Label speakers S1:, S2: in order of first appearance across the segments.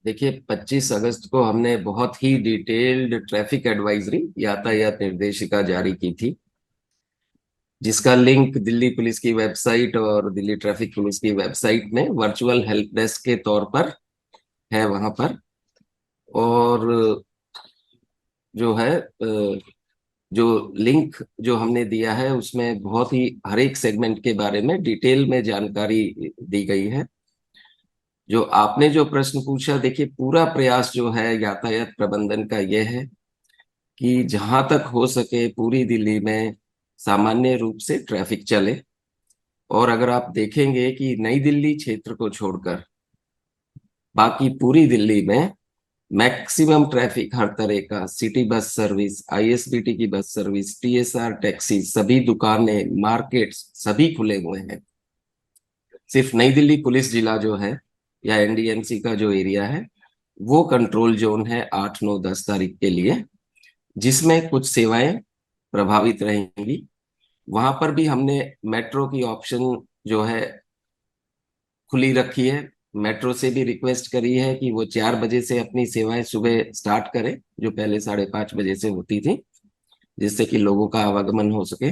S1: देखिए, 25 अगस्त को हमने बहुत ही डिटेल्ड ट्रैफिक एडवाइजरी यातायात निर्देशिका जारी की थी, जिसका लिंक दिल्ली पुलिस की वेबसाइट और दिल्ली ट्रैफिक पुलिस की वेबसाइट में वर्चुअल हेल्प डेस्क के तौर पर है वहां पर। और जो है जो लिंक जो हमने दिया है उसमें बहुत ही हर एक सेगमेंट के बारे में डिटेल में जानकारी दी गई है। जो आपने जो प्रश्न पूछा, देखिए पूरा प्रयास जो है यातायात प्रबंधन का यह है कि जहां तक हो सके पूरी दिल्ली में सामान्य रूप से ट्रैफिक चले। और अगर आप देखेंगे कि नई दिल्ली क्षेत्र को छोड़कर बाकी पूरी दिल्ली में मैक्सिमम ट्रैफिक, हर तरह का सिटी बस सर्विस, आईएसबीटी की बस सर्विस, टीएसआर टैक्सी, सभी दुकानें, मार्केट्स सभी खुले हुए हैं। सिर्फ नई दिल्ली पुलिस जिला जो है या एनडीएमसी का जो एरिया है वो कंट्रोल जोन है 8, 9, 10 तारीख के लिए, जिसमें कुछ सेवाएं प्रभावित रहेंगी। वहां पर भी हमने मेट्रो की ऑप्शन जो है खुली रखी है। मेट्रो से भी रिक्वेस्ट करी है कि वो 4 बजे से अपनी सेवाएं सुबह स्टार्ट करें, जो पहले 5:30 बजे से होती थी, जिससे कि लोगों का आवागमन हो सके।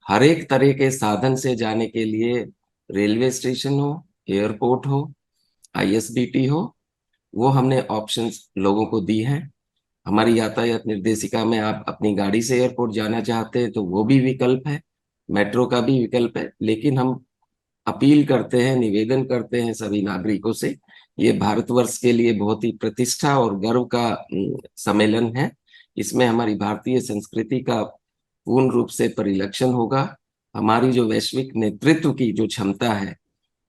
S1: हर एक तरह के साधन से जाने के लिए, रेलवे स्टेशन हो, एयरपोर्ट हो, आईएसबीटी हो, वो हमने ऑप्शंस लोगों को दी हैं। हमारी यातायात निर्देशिका में आप अपनी गाड़ी से एयरपोर्ट जाना चाहते हैं तो वो भी विकल्प है, मेट्रो का भी विकल्प है। लेकिन हम अपील करते हैं, निवेदन करते हैं सभी नागरिकों से, ये भारतवर्ष के लिए बहुत ही प्रतिष्ठा और गर्व का सम्मेलन है। इसमें हमारी भारतीय संस्कृति का पूर्ण रूप से परिलक्षण होगा। हमारी जो वैश्विक नेतृत्व की जो क्षमता है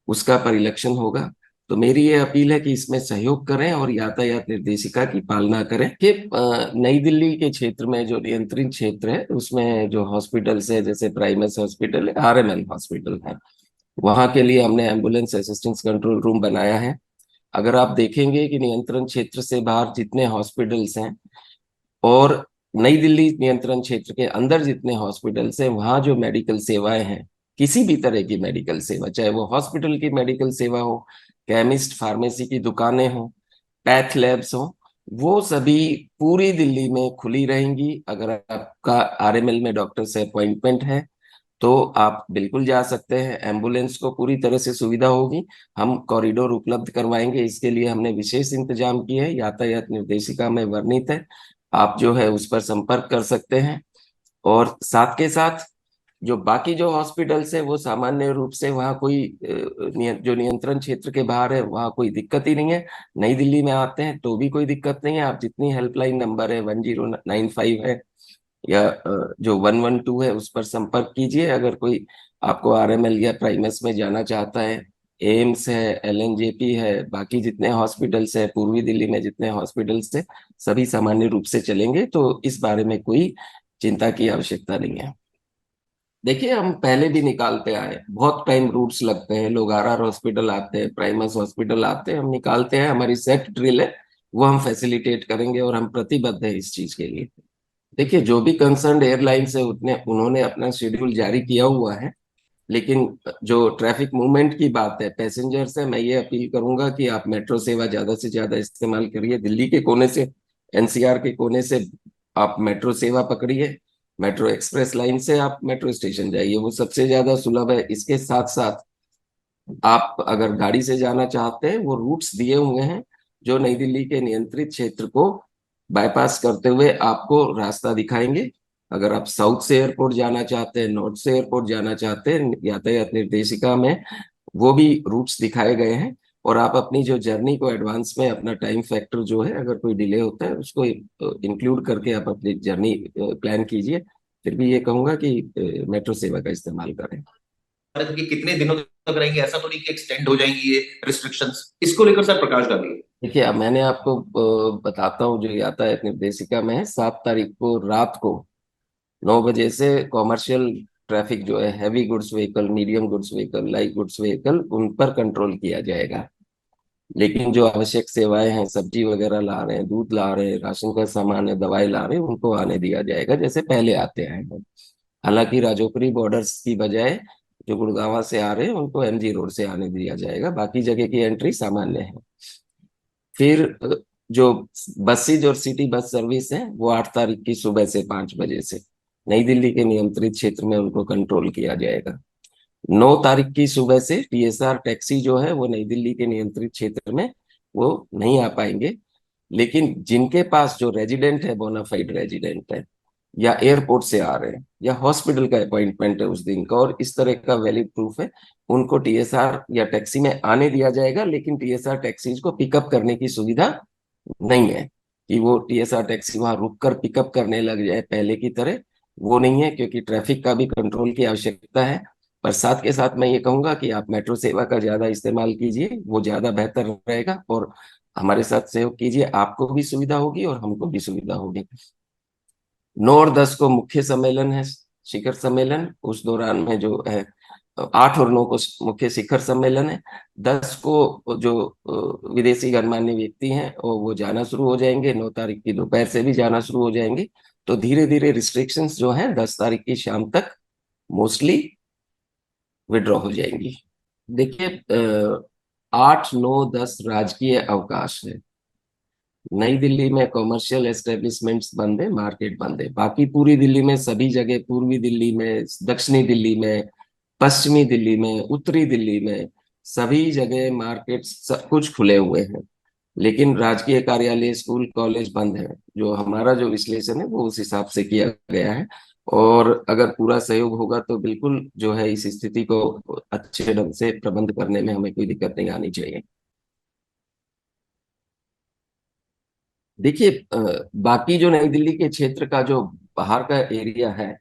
S1: उसका परिलक्षण होगा। तो मेरी ये अपील है कि इसमें सहयोग करें और यातायात निर्देशिका की पालना करें। कि नई दिल्ली के क्षेत्र में जो नियंत्रित क्षेत्र है उसमें जो हॉस्पिटल्स है, जैसे प्राइमेस हॉस्पिटल है, आरएमएल हॉस्पिटल है, वहां के लिए हमने एम्बुलेंस असिस्टेंस कंट्रोल रूम बनाया है। अगर आप देखेंगे कि नियंत्रण क्षेत्र से बाहर जितने हॉस्पिटल्स हैं और नई दिल्ली नियंत्रण क्षेत्र के अंदर जितने हॉस्पिटल्स हैं, वहां जो मेडिकल सेवाएं हैं, किसी भी तरह की मेडिकल सेवा, चाहे वो हॉस्पिटल की मेडिकल सेवा हो, केमिस्ट फार्मेसी की दुकानें हो, पैथ लैब्स हो, वो सभी पूरी दिल्ली में खुली रहेंगी। अगर आपका आरएमएल में डॉक्टर से अपॉइंटमेंट है तो आप बिल्कुल जा सकते हैं। एम्बुलेंस को पूरी तरह से सुविधा होगी। हम कॉरिडोर उपलब्ध करवाएंगे, इसके लिए हमने विशेष इंतजाम किए हैं, यातायात निर्देशिका में वर्णित है। आप जो है उस पर संपर्क कर सकते हैं। और साथ के साथ जो बाकी जो हॉस्पिटल्स है वो सामान्य रूप से वहाँ कोई जो नियंत्रण क्षेत्र के बाहर है वहाँ कोई दिक्कत ही नहीं है। नई दिल्ली में आते हैं तो भी कोई दिक्कत नहीं है। आप जितनी हेल्पलाइन नंबर है 1095 है या जो 112 है उस पर संपर्क कीजिए। अगर कोई आपको आरएमएल या प्राइमस में जाना चाहता है, एम्स है, एलएनजेपी है, बाकी जितने हॉस्पिटल्स है पूर्वी दिल्ली में जितने हॉस्पिटल्स थे, सभी सामान्य रूप से चलेंगे। तो इस बारे में कोई चिंता की आवश्यकता नहीं है। देखिए, हम पहले भी निकालते आए, बहुत टाइम रूट्स लगते हैं, लोग आरआर हॉस्पिटल आते हैं, प्राइमस हॉस्पिटल आते हैं, हम निकालते हैं। हमारी सेट ड्रिल है, वो हम फैसिलिटेट करेंगे और हम प्रतिबद्ध है इस चीज के लिए। देखिए, जो भी कंसर्न एयरलाइंस है उतने उन्होंने अपना शेड्यूल जारी किया हुआ है। लेकिन जो ट्रैफिक मूवमेंट की बात है, पैसेंजर्स है, मैं ये अपील करूंगा कि आप मेट्रो सेवा ज्यादा से ज्यादा इस्तेमाल करिए। दिल्ली के कोने से, एनसीआर के कोने से आप मेट्रो सेवा पकड़िए। मेट्रो एक्सप्रेस लाइन से आप मेट्रो स्टेशन जाइए, वो सबसे ज्यादा सुलभ है। इसके साथ साथ आप अगर गाड़ी से जाना चाहते हैं, वो रूट्स दिए हुए हैं जो नई दिल्ली के नियंत्रित क्षेत्र को बाईपास करते हुए आपको रास्ता दिखाएंगे। अगर आप साउथ से एयरपोर्ट जाना चाहते हैं, नॉर्थ से एयरपोर्ट जाना चाहते हैं, यातायात निर्देशिका में वो भी रूट्स दिखाए गए हैं। और आप अपनी जो जर्नी को एडवांस में अपना टाइम फैक्टर जो है, अगर कोई डिले होता है उसको इंक्लूड करके आप अपनी जर्नी प्लान कीजिए। फिर भी ये कहूंगा कि मेट्रो सेवा का इस्तेमाल करें।
S2: भारत के कितने दिनों तक रहेंगे, ऐसा तो नहीं कि एक्सटेंड हो जाएंगी ये रिस्ट्रिक्शंस, इसको लेकर सर प्रकाश डालिए।
S1: देखिए, अब मैंने आपको बताता हूँ, जो यातायात निर्देशिका में है, 7 तारीख को रात को 9 बजे से कॉमर्शियल ट्रैफिक जो है, heavy goods vehicle, medium goods vehicle, light goods vehicle, उन पर कंट्रोल किया जाएगा। लेकिन जो आवश्यक सेवाएं हैं, सब्जी वगैरह ला रहे हैं, दूध ला रहे हैं, राशन का सामान है, दवाई ला रहे हैं, उनको आने दिया जाएगा जैसे पहले आते हैं। हालांकि राजोपरी बॉर्डर्स की बजाय जो गुड़गांव से आ रहे हैं उनको एमजी रोड से आने दिया जाएगा, बाकी जगह की एंट्री सामान्य है। फिर जो बसेज और सिटी बस सर्विस है वो 8 तारीख की सुबह से 5 बजे से नई दिल्ली के नियंत्रित क्षेत्र में उनको कंट्रोल किया जाएगा। 9 तारीख की सुबह से टीएसआर टैक्सी जो है वो नई दिल्ली के नियंत्रित क्षेत्र में वो नहीं आ पाएंगे। लेकिन जिनके पास जो रेजिडेंट है, बोनाफाइड रेजिडेंट है, या एयरपोर्ट से आ रहे हैं, या हॉस्पिटल का अपॉइंटमेंट है उस दिन का और इस तरह का वैलिड प्रूफ है, उनको टीएसआर या टैक्सी में आने दिया जाएगा। लेकिन टीएसआर टैक्सीज को पिकअप करने की सुविधा नहीं है कि वो टीएसआर टैक्सी वहां रुक कर पिकअप करने लग जाए पहले की तरह। वो नहीं है, क्योंकि ट्रैफिक का भी कंट्रोल की आवश्यकता है। पर साथ के साथ मैं ये कहूंगा कि आप मेट्रो सेवा का ज्यादा इस्तेमाल कीजिए, वो ज्यादा बेहतर रहेगा। और हमारे साथ सहयोग कीजिए, आपको भी सुविधा होगी और हमको भी सुविधा होगी। 9 और 10 को मुख्य सम्मेलन है, शिखर सम्मेलन। उस दौरान में जो है 8 और 9 को मुख्य शिखर सम्मेलन है। 10 को जो विदेशी गणमान्य व्यक्ति हैं वो जाना शुरू हो जाएंगे, 9 तारीख की दोपहर से भी जाना शुरू हो जाएंगे। तो धीरे धीरे रिस्ट्रिक्शंस जो हैं 10 तारीख की शाम तक मोस्टली विड्रॉ हो जाएंगी। देखिए 8, 9, 10 राजकीय अवकाश है। नई दिल्ली में कॉमर्शियल एस्टेब्लिशमेंट्स बंद है, मार्केट बंद है। बाकी पूरी दिल्ली में सभी जगह, पूर्वी दिल्ली में, दक्षिणी दिल्ली में, पश्चिमी दिल्ली में, उत्तरी दिल्ली में, सभी जगह मार्केट सब कुछ खुले हुए हैं। लेकिन राजकीय कार्यालय, स्कूल, कॉलेज बंद है। जो हमारा जो विश्लेषण है वो उस हिसाब से किया गया है। और अगर पूरा सहयोग होगा तो बिल्कुल जो है इस स्थिति को अच्छे ढंग से प्रबंध करने में हमें कोई दिक्कत नहीं आनी चाहिए। देखिए बाकी जो नई दिल्ली के क्षेत्र का जो बाहर का एरिया है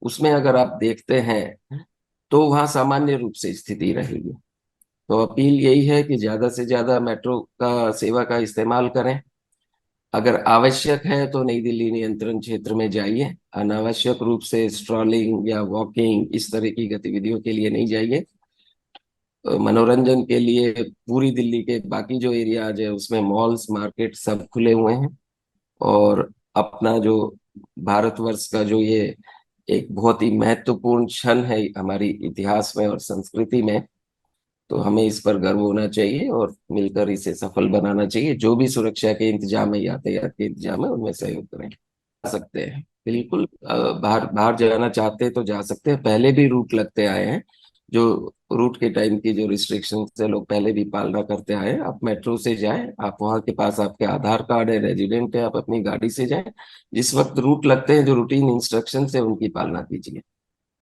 S1: उसमें अगर आप देखते हैं तो वहाँ सामान्य रूप से स्थिति रहेगी। तो अपील यही है कि ज्यादा से ज्यादा मेट्रो का सेवा का इस्तेमाल करें। अगर आवश्यक है तो नई दिल्ली नियंत्रण क्षेत्र में जाइए। अनावश्यक रूप से स्ट्रॉलिंग या वॉकिंग इस तरह की गतिविधियों के लिए नहीं जाइए। मनोरंजन के लिए पूरी दिल्ली के बाकी जो एरियाज है उसमें मॉल्स, मार्केट सब खुले हुए हैं। और अपना जो भारतवर्ष का जो ये एक बहुत ही महत्वपूर्ण क्षण है हमारी इतिहास में और संस्कृति में, तो हमें इस पर गर्व होना चाहिए और मिलकर इसे सफल बनाना चाहिए। जो भी सुरक्षा के इंतजाम है, यातायात के इंतजाम है, उनमें सहयोग करें। जा सकते हैं बिल्कुल, बाहर बाहर जाना चाहते हैं तो जा सकते हैं। पहले भी रूट लगते आए हैं। जो रूट के टाइम की जो रिस्ट्रिक्शन है लोग पहले भी पालना करते आए हैं। आप मेट्रो से जाएं, आप वहां के पास आपके आधार कार्ड है, रेजिडेंट है, आप अपनी गाड़ी से जाएं। जिस वक्त रूट लगते हैं जो रूटीन इंस्ट्रक्शन है उनकी पालना कीजिए।